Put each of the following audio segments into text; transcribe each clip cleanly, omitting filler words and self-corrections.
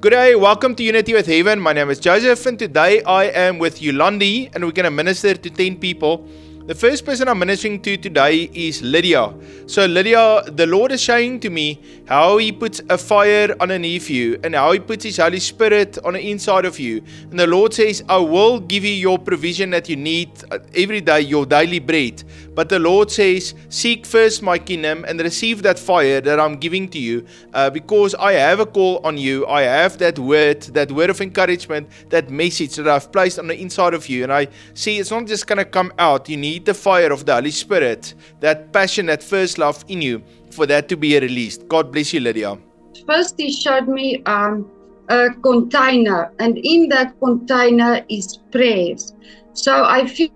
Good day, welcome to Unity with Heaven. My name is Joseph and today I am with Yolandi and we're going to minister to 10 people. The first person I'm ministering to today is Lydia. So Lydia, the Lord is showing to me how He puts a fire underneath you and how He puts His Holy Spirit on the inside of you. And the Lord says, I will give you your provision that you need every day, your daily bread. But the Lord says, seek first my kingdom and receive that fire that I'm giving to you because I have a call on you. I have that word of encouragement, that message that I've placed on the inside of you. And I see it's not just going to come out. You need the fire of the Holy Spirit, that passion, that first love in you, for that to be released. God bless you, Lydia. First, He showed me a container, and in that container is prayers. So I feel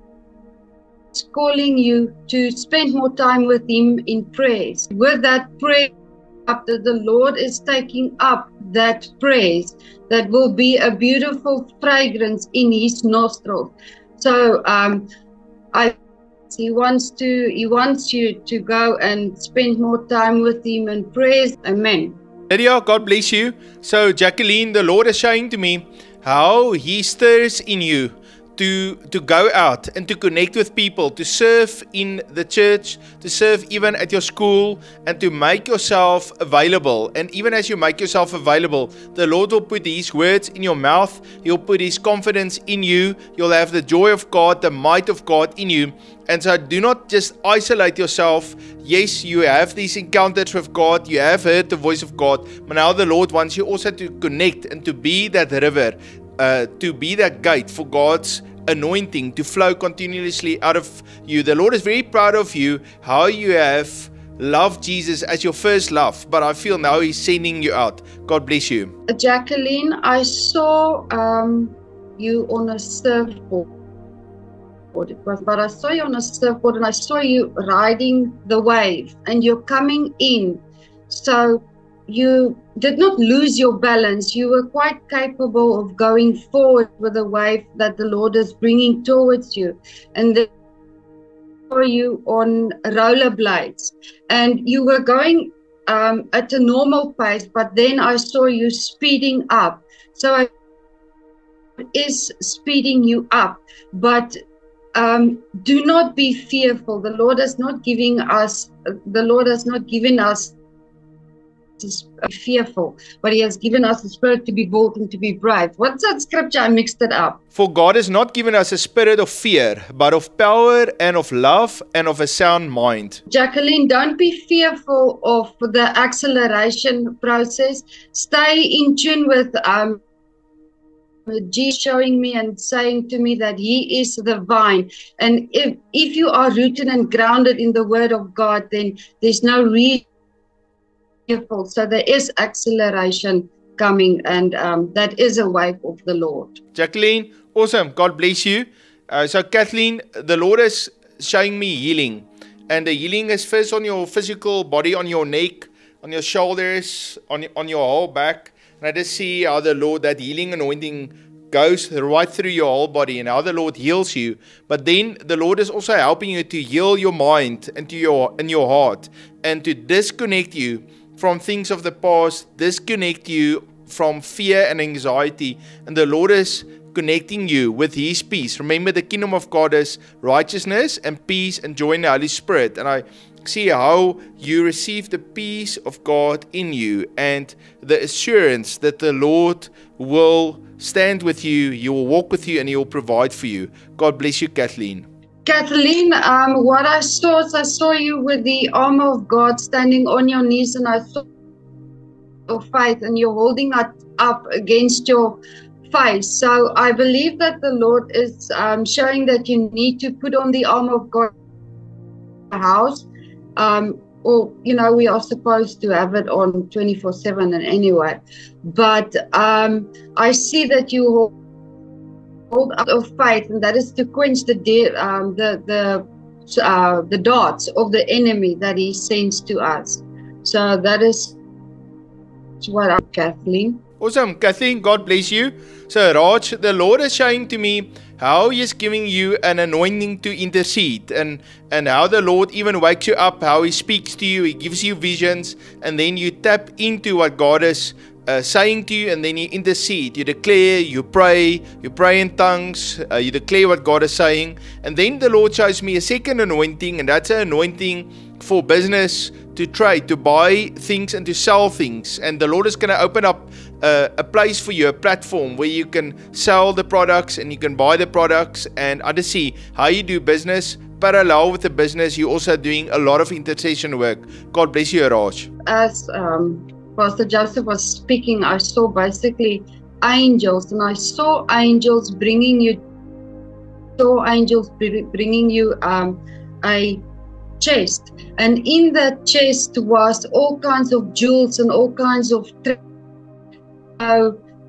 He's calling you to spend more time with Him in prayers. With that prayer, after the Lord is taking up that praise, that will be a beautiful fragrance in His nostrils. So He wants you to go and spend more time with Him and praise. Amen. Lydia, God bless you. So Jacqueline, the Lord is showing to me how He stirs in you to go out and to connect with people, to serve in the church, to serve even at your school, and to make yourself available. And even as you make yourself available, the Lord will put His words in your mouth. He'll put His confidence in you. You'll have the joy of God, the might of God in you. And so do not just isolate yourself. Yes, you have these encounters with God. You have heard the voice of God. But now the Lord wants you also to connect and to be that river, to be that gate for God's anointing to flow continuously out of you. The Lord is very proud of you, how you have loved Jesus as your first love, but I feel now He's sending you out. God bless you. Jacqueline, I saw you on a surfboard. But I saw you on a surfboard and I saw you riding the wave and you're coming in. So you did not lose your balance. You were quite capable of going forward with the wave that the Lord is bringing towards you. And then I saw you on rollerblades and you were going at a normal pace, but then I saw you speeding up. So it is speeding you up, but do not be fearful. The Lord has not given us to be fearful, but He has given us the spirit to be bold and to be brave. What's that scripture? I mixed it up. For God has not given us a spirit of fear, but of power and of love and of a sound mind. Jacqueline, don't be fearful of the acceleration process. Stay in tune with Jesus showing me and saying to me that He is the vine. And if you are rooted and grounded in the Word of God, then there's no reason. So there is acceleration coming, and that is a wave of the Lord. Jacqueline, awesome. God bless you. So Kathleen, the Lord is showing me healing. And the healing is first on your physical body, on your neck, on your shoulders, on your whole back. And I just see how the Lord, that healing anointing goes right through your whole body and how the Lord heals you. But then the Lord is also helping you to heal your mind and your heart, and to disconnect you from things of the past, disconnect you from fear and anxiety. And the Lord is connecting you with His peace. Remember, the kingdom of God is righteousness and peace and joy in the Holy Spirit. And I see how you receive the peace of God in you and the assurance that the Lord will stand with you, He will walk with you, and He will provide for you. God bless you, Kathleen. Kathleen, what I saw you with the armor of God standing on your knees, and I saw your faith, and you're holding it up against your face. So I believe that the Lord is showing that you need to put on the armor of God in the house. Or, we are supposed to have it on 24/7 and anyway. But I see that you hold up of faith, and that is to quench the darts of the enemy that he sends to us. So that is what I'm, Kathleen. Awesome. Kathleen, God bless you. So Raj, the Lord is showing to me how He is giving you an anointing to intercede, and how the Lord even wakes you up, how He speaks to you, He gives you visions, and then you tap into what God is saying to you, and then you intercede, you declare, you pray in tongues, you declare what God is saying, and then the Lord shows me a second anointing, and that's an anointing for business, to trade, to buy things and to sell things. And the Lord is going to open up a place for you, a platform where you can sell the products and you can buy the products. And I just see how you do business. Parallel with the business, you're also doing a lot of intercession work. God bless you, Raj. As Pastor Joseph was speaking, I saw basically angels, and I saw angels bringing you a chest, and in that chest was all kinds of jewels and all kinds of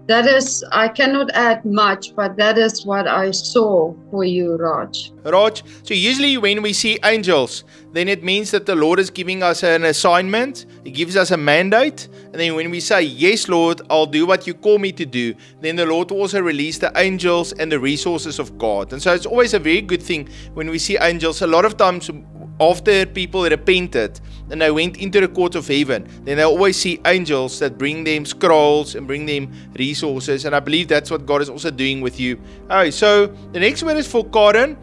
that is, I cannot add much, but that is what I saw for you, Raj. Raj, so usually when we see angels, then it means that the Lord is giving us an assignment. He gives us a mandate. And then when we say, yes, Lord, I'll do what you call me to do, then the Lord will also release the angels and the resources of God. And so it's always a very good thing when we see angels. A lot of times after people repented and they went into the court of heaven, then they always see angels that bring them scrolls and bring them resources. And I believe that's what God is also doing with you. Alright, so the next word is for Karen.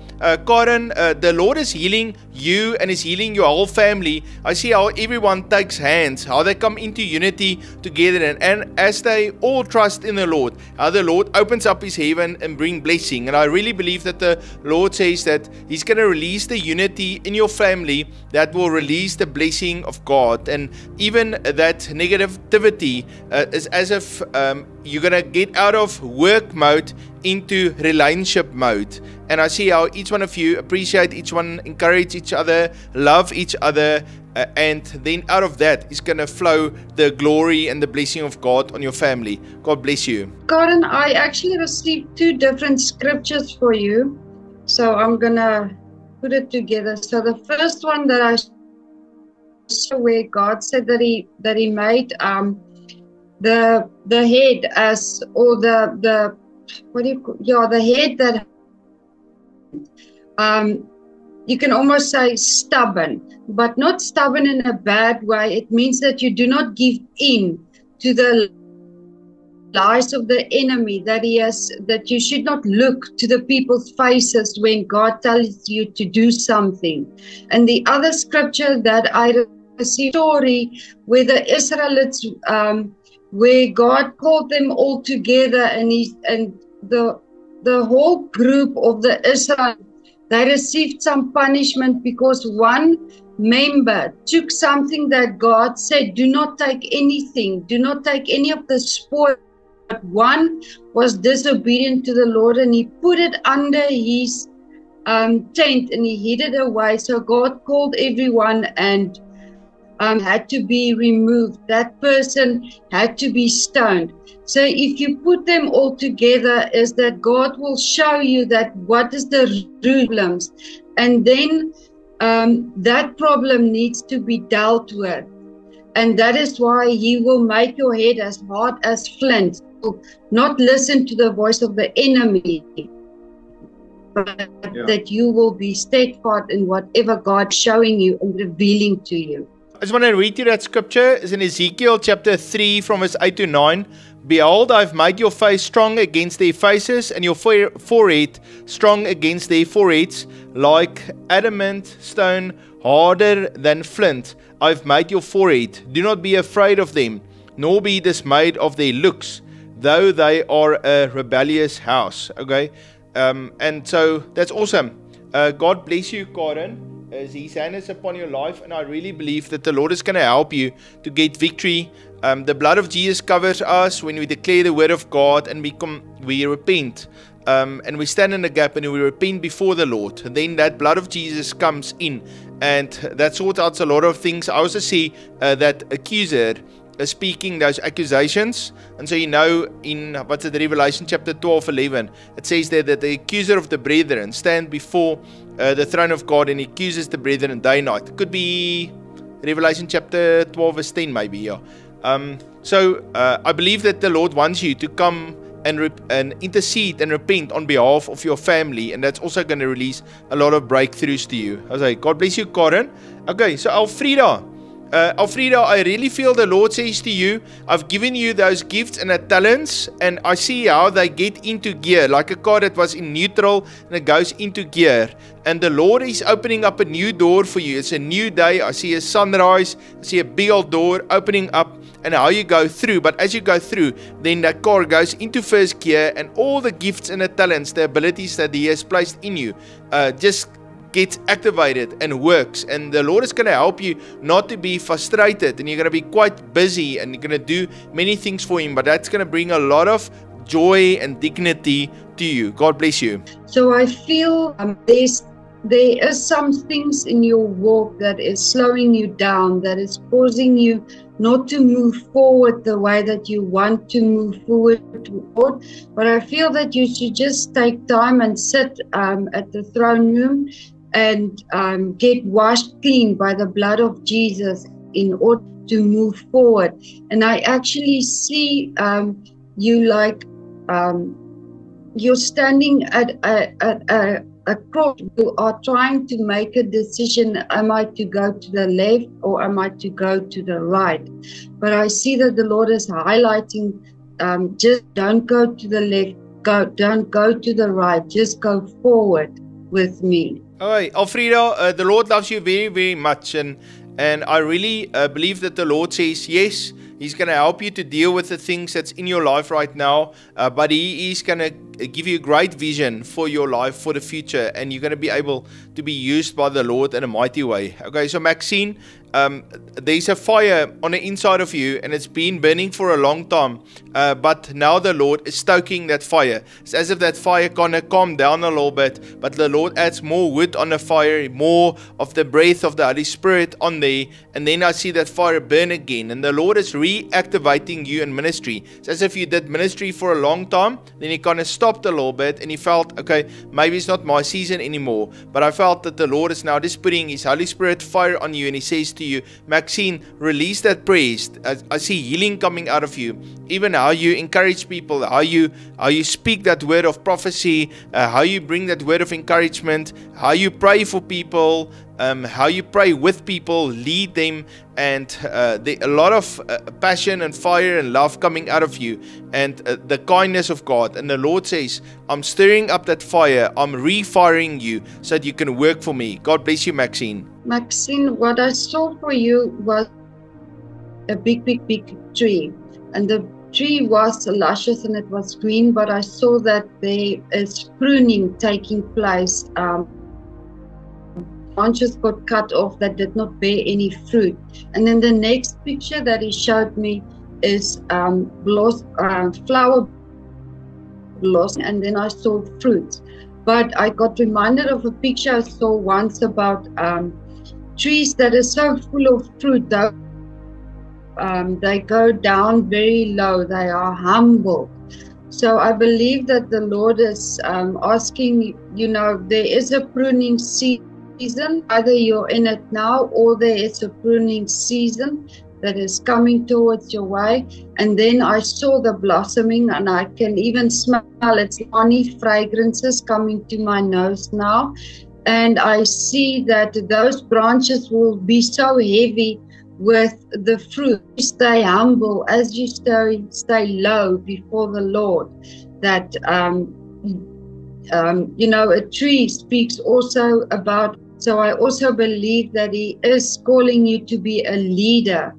Karen, the Lord is healing you and is healing your whole family. I see how everyone takes hands, how they come into unity together, and as they all trust in the Lord, how the Lord opens up His heaven and bring blessing. And I really believe that the Lord says that He's going to release the unity in your family that will release the blessing of God. And even that negativity is as if you're going to get out of work mode into relationship mode. And I see how each one of you appreciate each one, encourage each other, love each other, and then out of that is going to flow the glory and the blessing of God on your family. God bless you. Karen, I actually received 2 different scriptures for you, so I'm going to put it together. So the first one that I saw, where God said that He made the head as, or the what do you call, yeah, the head that you can almost say stubborn, but not stubborn in a bad way. It means that you do not give in to the lies of the enemy, that you should not look to the people's faces when God tells you to do something. And the other scripture that I received, story where the Israelites, where God called them all together, and the whole group of the Israelites, they received some punishment because one member took something that God said, do not take anything, do not take any of the spoil. But one was disobedient to the Lord, and he put it under his tent and he hid it away. So God called everyone and had to be removed. That person had to be stoned. So if you put them all together, is that God will show you that what is the problems, and then that problem needs to be dealt with. And that is why He will make your head as hard as flint. Not listen to the voice of the enemy, but that you will be steadfast in whatever God's showing you and revealing to you. I just want to read you that scripture. It's in Ezekiel chapter 3 from verse 8 to 9. Behold, I've made your face strong against their faces, and your forehead strong against their foreheads, like adamant stone, harder than flint. I've made your forehead. Do not be afraid of them, nor be dismayed of their looks, though they are a rebellious house. Okay, and so that's awesome. God bless you, Karen, as His hand is upon your life, and I really believe that the Lord is going to help you to get victory. The blood of Jesus covers us when we declare the word of God, and we repent, and we stand in the gap and we repent before the Lord. And then that blood of Jesus comes in, and that sorts out a lot of things. I also see that accuser speaking those accusations. And so, in what's it, Revelation chapter 12:11, it says there that the accuser of the brethren stand before the throne of God, and he accuses the brethren day and night. It could be Revelation chapter 12 verse 10 maybe, yeah. So I believe that the Lord wants you to come and intercede and repent on behalf of your family, and that's also going to release a lot of breakthroughs to you. I say, God bless you, Karen. Okay, so Alfreda, Alfreda, I really feel the Lord says to you, I've given you those gifts and the talents, and I see how they get into gear, like a car that was in neutral and it goes into gear. And the Lord is opening up a new door for you. It's a new day. I see a sunrise. I see a big old door opening up, and how you go through. But as you go through, then that car goes into first gear, and all the gifts and the talents, the abilities that He has placed in you, just gets activated and works. And the Lord is going to help you not to be frustrated, and you're going to be quite busy, and you're going to do many things for Him, but that's going to bring a lot of joy and dignity to you. God bless you. So I feel there is some things in your walk that is slowing you down, that is causing you not to move forward the way that you want to move forward toward. But I feel that you should just take time and sit at the throne room and get washed clean by the blood of Jesus in order to move forward. And I actually see you like you're standing at a cross. You are trying to make a decision. Am I to go to the left or am I to go to the right? But I see that the Lord is highlighting, just don't go to the left, don't go to the right, just go forward with me. Alright, Alfreda, the Lord loves you very, very much, and I really believe that the Lord says yes, He's going to help you to deal with the things that's in your life right now, but He is going to give you great vision for your life, for the future, and you're going to be able to be used by the Lord in a mighty way. Okay, so Maxine, there's a fire on the inside of you, and it's been burning for a long time, but now the Lord is stoking that fire. It's as if that fire kind of calmed down a little bit, but the Lord adds more wood on the fire, more of the breath of the Holy Spirit on there, and then I see that fire burn again, and the Lord is reactivating you in ministry. It's as if you did ministry for a long time, then you kind of stopped a little bit, and you felt, okay, maybe it's not my season anymore, but I felt that the Lord is now just putting His Holy Spirit fire on you, and He says to you, Maxine, release that praise. I see healing coming out of you, even how you encourage people, how you speak that word of prophecy, how you bring that word of encouragement, how you pray for people, how you pray with people, lead them, and a lot of passion and fire and love coming out of you, and the kindness of God. And the Lord says, I'm stirring up that fire, I'm refiring you so that you can work for me. God bless you, Maxine. Maxine, what I saw for you was a big tree, and the tree was luscious and it was green, but I saw that there is pruning taking place. Branches got cut off that did not bear any fruit. And then the next picture that he showed me is flower blossom, and then I saw fruits. But I got reminded of a picture I saw once about trees that are so full of fruit, though they go down very low, they are humble. So I believe that the Lord is asking, there is a pruning season, either you're in it now or there is a pruning season that is coming towards your way. And then I saw the blossoming, and I can even smell its honey fragrances coming to my nose now. And I see that those branches will be so heavy with the fruit. Stay humble as you stay low before the Lord. That a tree speaks also about. So I also believe that He is calling you to be a leader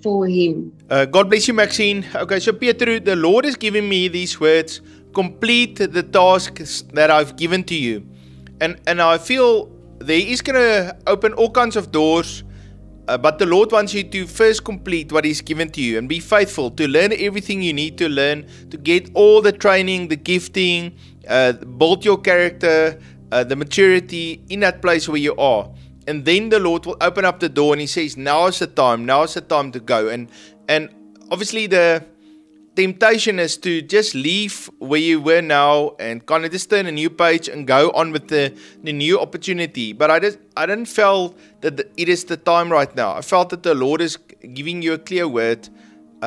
for Him. God bless you, Maxine. Okay, so Peter, the Lord is giving me these words: complete the tasks that I've given to you. And I feel there is going to open all kinds of doors, but the Lord wants you to first complete what He's given to you and be faithful to learn everything you need to learn, to get all the training, the gifting, build your character, the maturity in that place where you are. And then the Lord will open up the door, and He says, now's the time to go. And obviously the temptation is to just leave where you were now and kind of just turn a new page and go on with the new opportunity. But I didn't feel that it is the time right now. I felt that the Lord is giving you a clear word.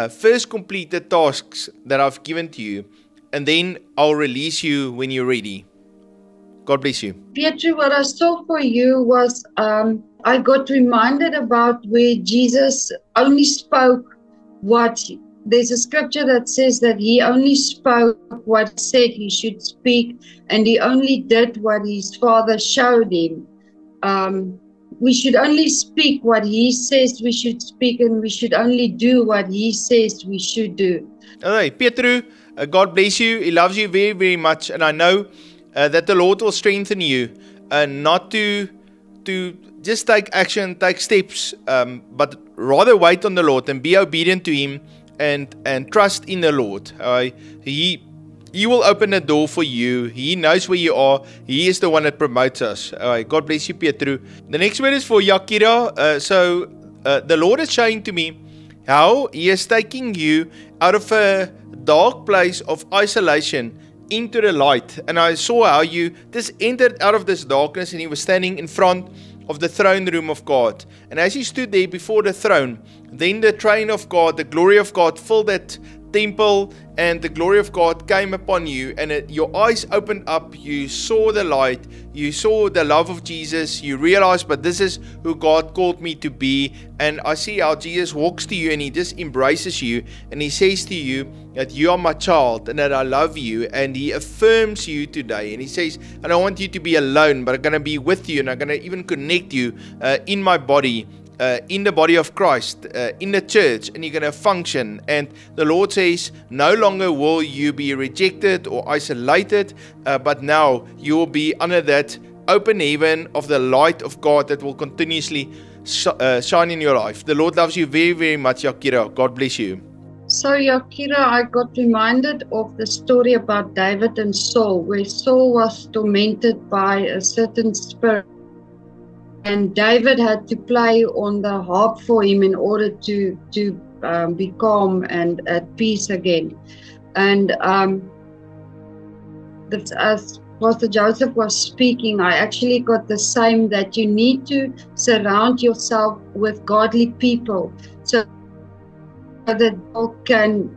First complete the tasks that I've given to you, and then I'll release you when you're ready. God bless you. Pietro, what I saw for you was I got reminded about where Jesus only spoke what. There's a scripture that says that he only spoke what said he should speak, and he only did what his Father showed him. We should only speak what he says we should speak, and we should only do what he says we should do. Alright, Pietro, God bless you. He loves you very, very much, and I know that the Lord will strengthen you, not to just take action, take steps, but rather wait on the Lord and be obedient to Him and trust in the Lord. He will open the door for you. He knows where you are. He is the one that promotes us. God bless you, Pietro. The next word is for Yakira. The Lord is showing to me how He is taking you out of a dark place of isolation into the light. And I saw how you just entered out of this darkness, and you were standing in front of the throne room of God. And as you stood there before the throne, then the train of God, the glory of God filled that temple, and the glory of God came upon you, and your eyes opened up. You saw the light, you saw the love of Jesus. You realized, but this is who God called me to be. And I see how Jesus walks to you, and He just embraces you, and He says to you that you are my child, and that I love you, and He affirms you today. And He says, I don't want you to be alone, but I'm going to be with you, and I'm going to even connect you in my body, in the body of Christ, in the church, and you're going to function. And the Lord says, no longer will you be rejected or isolated, but now you will be under that open heaven of the light of God that will continuously shine in your life. The Lord loves you very, very much, Yakira. God bless you. So, Yakira, I got reminded of the story about David and Saul, where Saul was tormented by a certain spirit. And David had to play on the harp for him in order to be calm and at peace again. And as Pastor Joseph was speaking, I actually got the same, that you need to surround yourself with godly people so that you can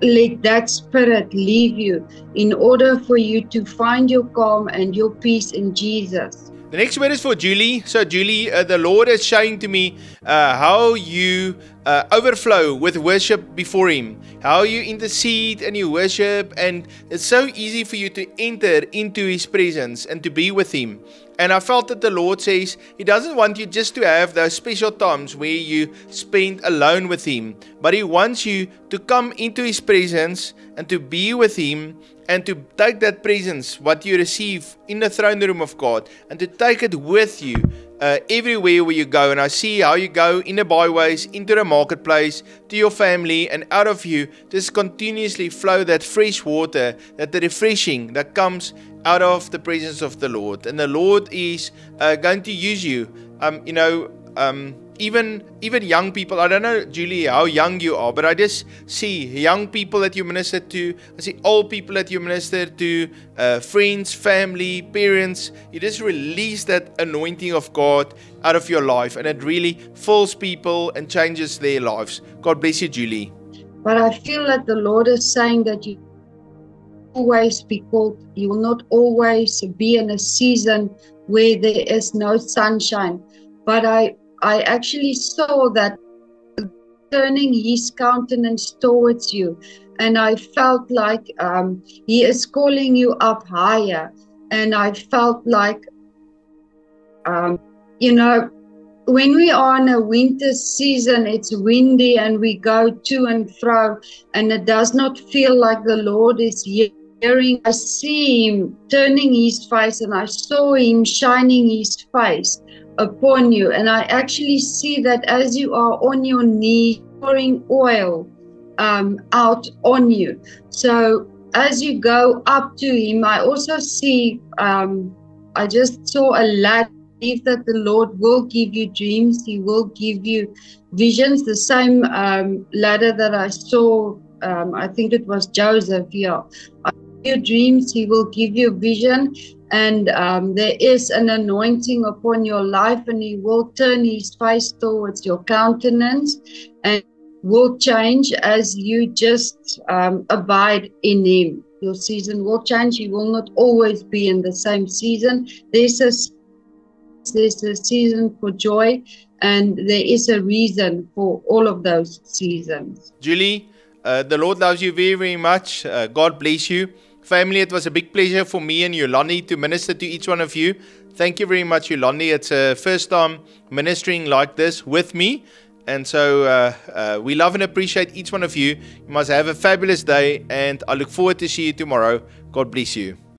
let that spirit leave you in order for you to find your calm and your peace in Jesus. The next word is for Julie. So Julie, the Lord is showing to me how you overflow with worship before Him, how you intercede and you worship, and it's so easy for you to enter into His presence and to be with Him. And I felt that the Lord says He doesn't want you just to have those special times where you spend alone with Him, but He wants you to come into His presence and to be with Him, and to take that presence, what you receive in the throne room of God, and to take it with you everywhere where you go. And I see how you go in the byways, into the marketplace, to your family, and out of you just continuously flow that fresh water, that the refreshing that comes out of the presence of the Lord. And the Lord is going to use you. Even young people, I don't know, Julie, how young you are, but I just see young people that you minister to. I see old people that you minister to, friends, family, parents. You just release that anointing of God out of your life, and it really fills people and changes their lives. God bless you, Julie. But I feel that the Lord is saying that you always be called. You will not always be in a season where there is no sunshine. But I actually saw that turning His countenance towards you, and I felt like He is calling you up higher. And I felt like, when we are in a winter season, it's windy and we go to and fro, and it does not feel like the Lord is hearing. I see Him turning His face, and I saw Him shining His face upon you. And I actually see that as you are on your knees, pouring oil out on you. So as you go up to Him, I also see, I just saw a ladder. I believe that the Lord will give you dreams. He will give you visions. The same ladder that I saw, I think it was Joseph, your dreams, He will give you vision. And there is an anointing upon your life, and He will turn His face towards your countenance, and will change as you just abide in Him. Your season will change. You will not always be in the same season. There's a season for joy, and there is a reason for all of those seasons. Julie, the Lord loves you very, very much. God bless you. Family, it was a big pleasure for me and Yolandi to minister to each one of you. Thank you very much, Yolandi. It's a first time ministering like this with me. And so we love and appreciate each one of you. You must have a fabulous day, and I look forward to see you tomorrow. God bless you.